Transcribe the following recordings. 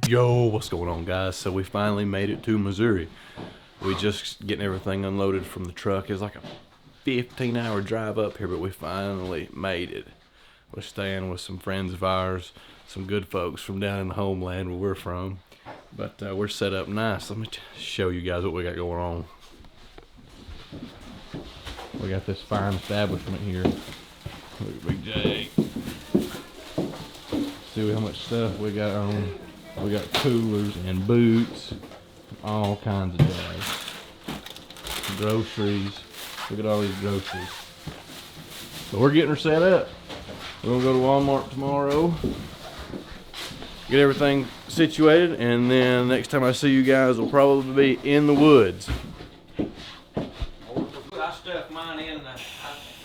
Yo, what's going on, guys? So we finally made it to Missouri. We just getting everything unloaded from the truck. It's like a 15-hour drive up here, but we finally made it. We're staying with some friends of ours, some good folks from down in the homeland where we're from. But we're set up nice. Let me show you guys what we got going on. We got this fine establishment here. Look at Big J. See how much stuff we got on. We got coolers and boots, all kinds of jazz. Groceries. Look at all these groceries. So we're getting her set up. We're gonna go to Walmart tomorrow, get everything situated, and then next time I see you guys will probably be in the woods. I stuffed mine in. I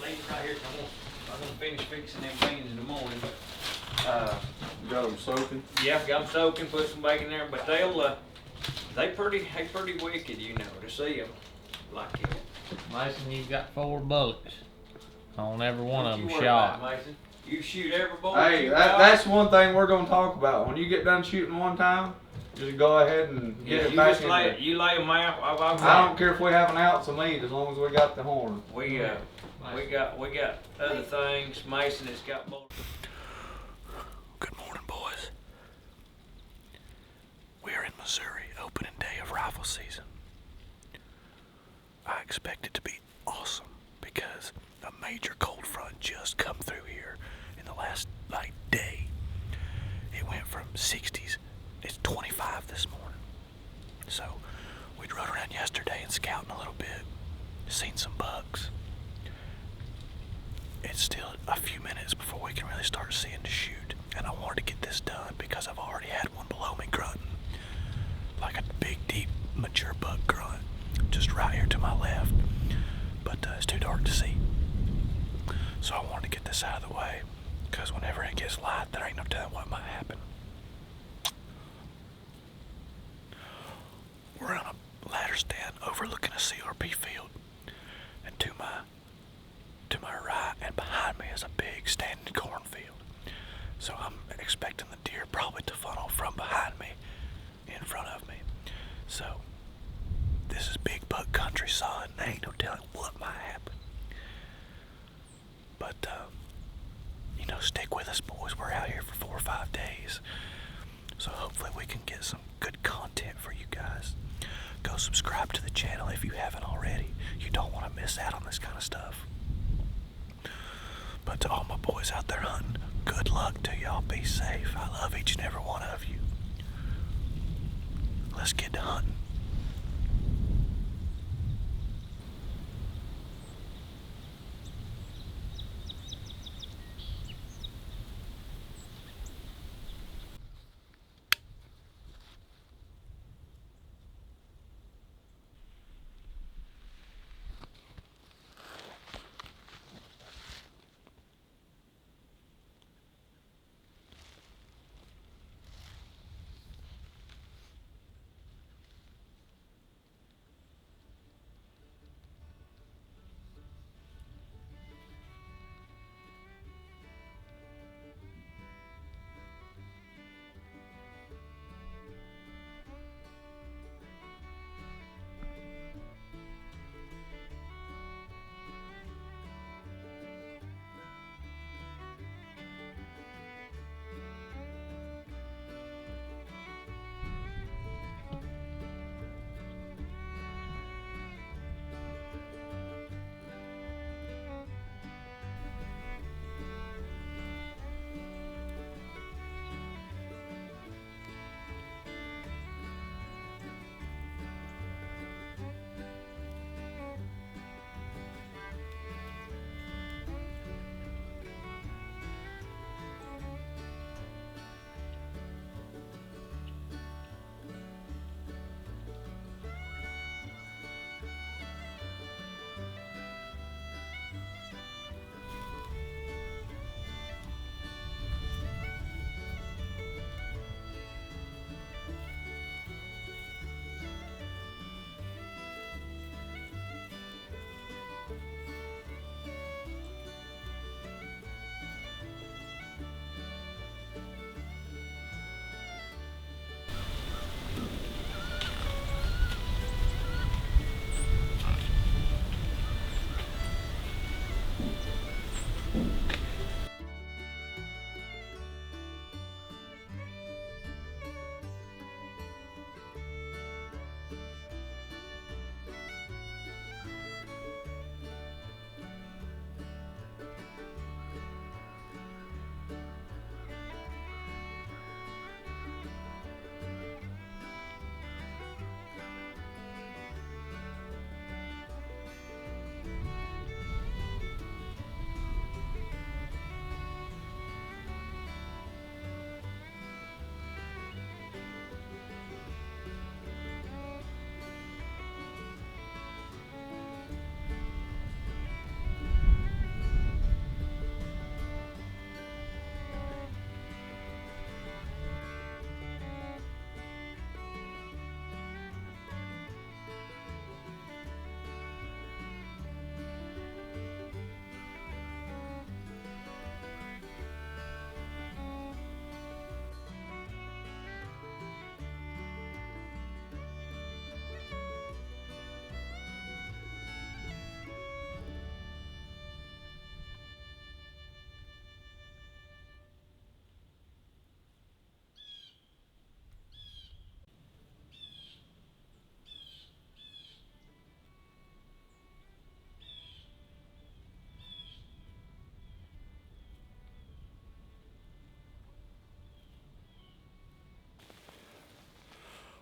leave it right here. I'm gonna finish fixing them beans in the morning. You got them soaking? Yeah, got them soaking. Put some bacon there, but they pretty wicked, you know, to see them like it. Mason, you've got 4 bullets on every one of them What you shot. worry about, Mason? You shoot every bullet. Hey, that's one thing we're gonna talk about. When you get done shooting one time, just go ahead and get it back in there. You lay them out. I don't care if we have an ounce of meat as long as we got the horn. We got other things. Mason has got bullets. Good morning, boys. We're in Missouri, opening day of rifle season. I expect it to be awesome because a major cold front just come through here in the last day. It went from 60s, it's 25 this morning. So we rode around yesterday and scouting a little bit, seen some bucks. It's still a few minutes before we can really start seeing to shoot, and I wanted to get this done because I've already had one below me grunting, like a big, deep, mature buck grunt, just right here to my left, but it's too dark to see. So I wanted to get this out of the way, because whenever it gets light, there ain't no telling what might happen. We're on a ladder stand overlooking a CRP field, and to my right and behind me is a big standing cornfield. So I'm expecting the deer probably to funnel from behind me in front of me. So this is big buck country, son. There ain't no telling what might happen. But stick with us, boys. We're out here for 4 or 5 days. So hopefully we can get some good content for you guys. Go subscribe to the channel if you haven't already. You don't want to miss out on this kind of stuff. But to all my boys out there hunting, good luck to y'all. Be safe. I love each and every one of you. Let's get to hunting.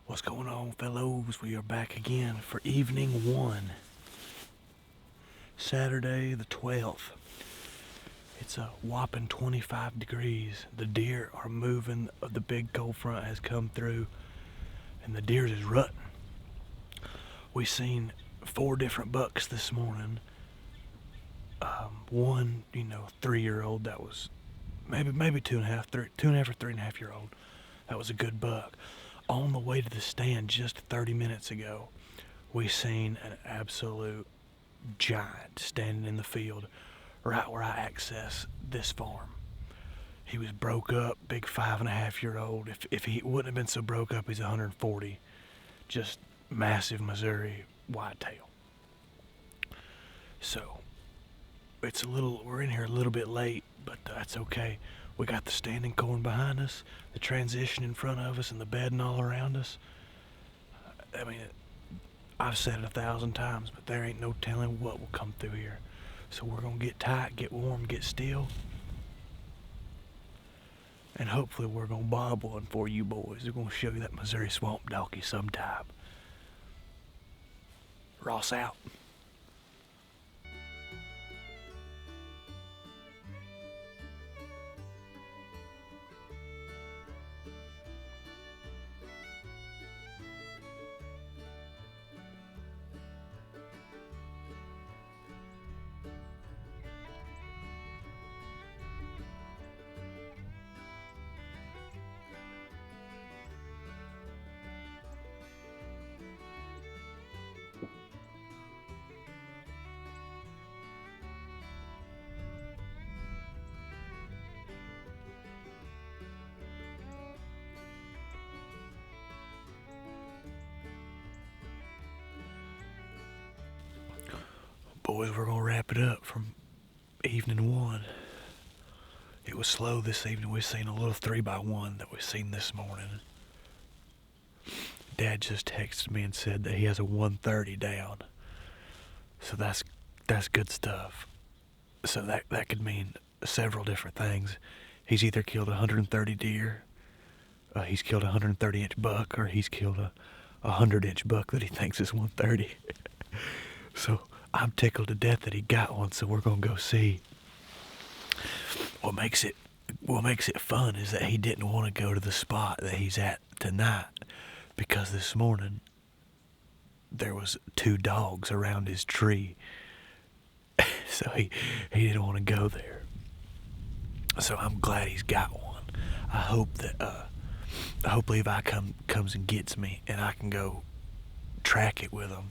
What's going on, fellows? We are back again for evening one. Saturday the 12th. It's a whopping 25 degrees. The deer are moving. The big cold front has come through and the deer is rutting. We seen 4 different bucks this morning. One, 3-year-old that was maybe 2.5 or 3.5-year-old. That was a good buck. On the way to the stand just 30 minutes ago, we seen an absolute giant standing in the field right where I access this farm. He was broke up, big 5.5-year-old. If he wouldn't have been so broke up, he's 140. Just massive Missouri whitetail. So we're in here a little bit late, but that's okay. We got the standing corn behind us, the transition in front of us, and the bedding all around us. I mean, I've said it 1,000 times, but there ain't no telling what will come through here. So we're gonna get tight, get warm, get still, and hopefully we're gonna bob one for you boys. We're gonna show you that Missouri swamp donkey sometime. Ross out. Boys, we're gonna wrap it up from evening one. It was slow this evening. We seen a little 3x1 that we seen this morning. Dad just texted me and said that he has a 130 down. So that's good stuff. So that could mean several different things. He's either killed 130 deer, he's killed a 130-inch buck, or he's killed a 100-inch buck that he thinks is 130. So I'm tickled to death that he got one, so we're gonna go see. What makes it fun is that he didn't want to go to the spot that he's at tonight, because this morning there was 2 dogs around his tree. So he didn't want to go there. So I'm glad he's got one. I hope Levi comes and gets me and I can go track it with him.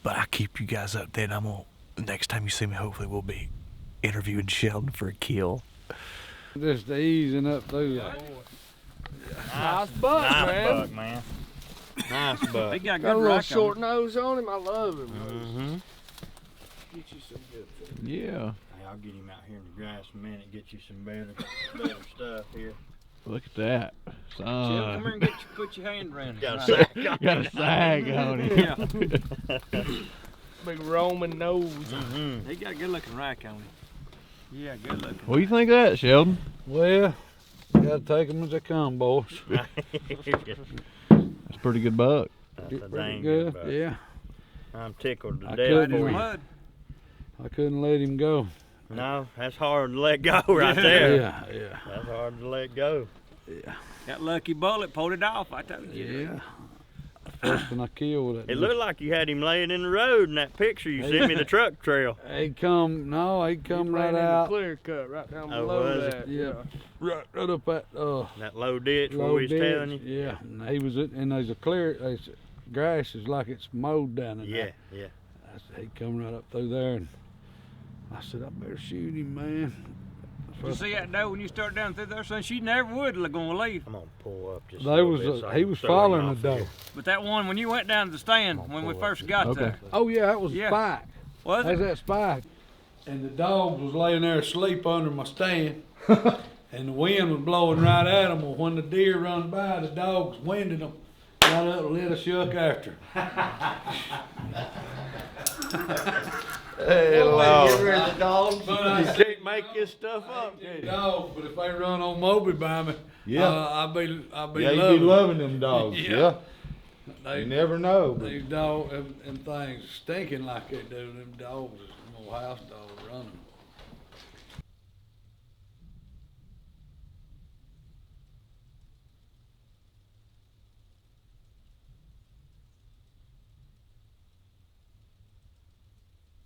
But I keep you guys up there, and next time you see me, hopefully we'll be interviewing Sheldon for a kill. Just easing up through that. Nice buck, Nice man. buck, man. Nice buck. He got a Got a good little rack short on nose on him. I love him. Mm-hmm. Get you some good food. Yeah. Hey, I'll get him out here in the grass in a minute, get you some better stuff here. Look at that. Jim, come here and put your hand around it. Got a Got a sag on him. Yeah. big Roman nose. Mm-hmm. He got a good looking rack on him. Yeah, good looking. What do you think of that, Sheldon? Well, gotta take them as they come, boys. That's a pretty good buck. That's a Pretty dang good. buck. Yeah. I'm tickled to I death couldn't for you. wait. I couldn't let him go. No, that's hard to let go right there. Yeah. That's hard to let go. Yeah. That lucky bullet pulled it off, I told you. Yeah. First one I killed it. It looked like you had him laying in the road in that picture you sent me, the truck trail. He'd come right out. Clear cut right down Oh, below was it? that. Yeah. Right up at That low ditch where low we was telling you? ditch. Yeah. And he was and there's grass is like it's mowed down in Yeah, there. yeah. I said, he'd come right up through there, and I said, I better shoot him, man. You see that doe when you start down through there, son? She never would gonna leave. I'm gonna pull up just a They little was bit so I he can was throw him following off the doe. here. But that one, when you went down to the stand, I'm when we gonna pull first up got Okay. there, Oh yeah, that was Yeah. Spike. was That's it? that Spike. And the dog was laying there asleep under my stand. And the wind was blowing right at him. Well, when the deer run by, the dog's winding them. Got up and lit a shuck after. Hey, Lord. But I keep make this stuff up, can you? Dogs, but if they run on Moby by me, Yeah. I'll be Yeah, loving you be loving them dogs. Yeah. Yeah. They, You never know. But these dogs and things stinking like they do. Them dogs, them old house dogs running.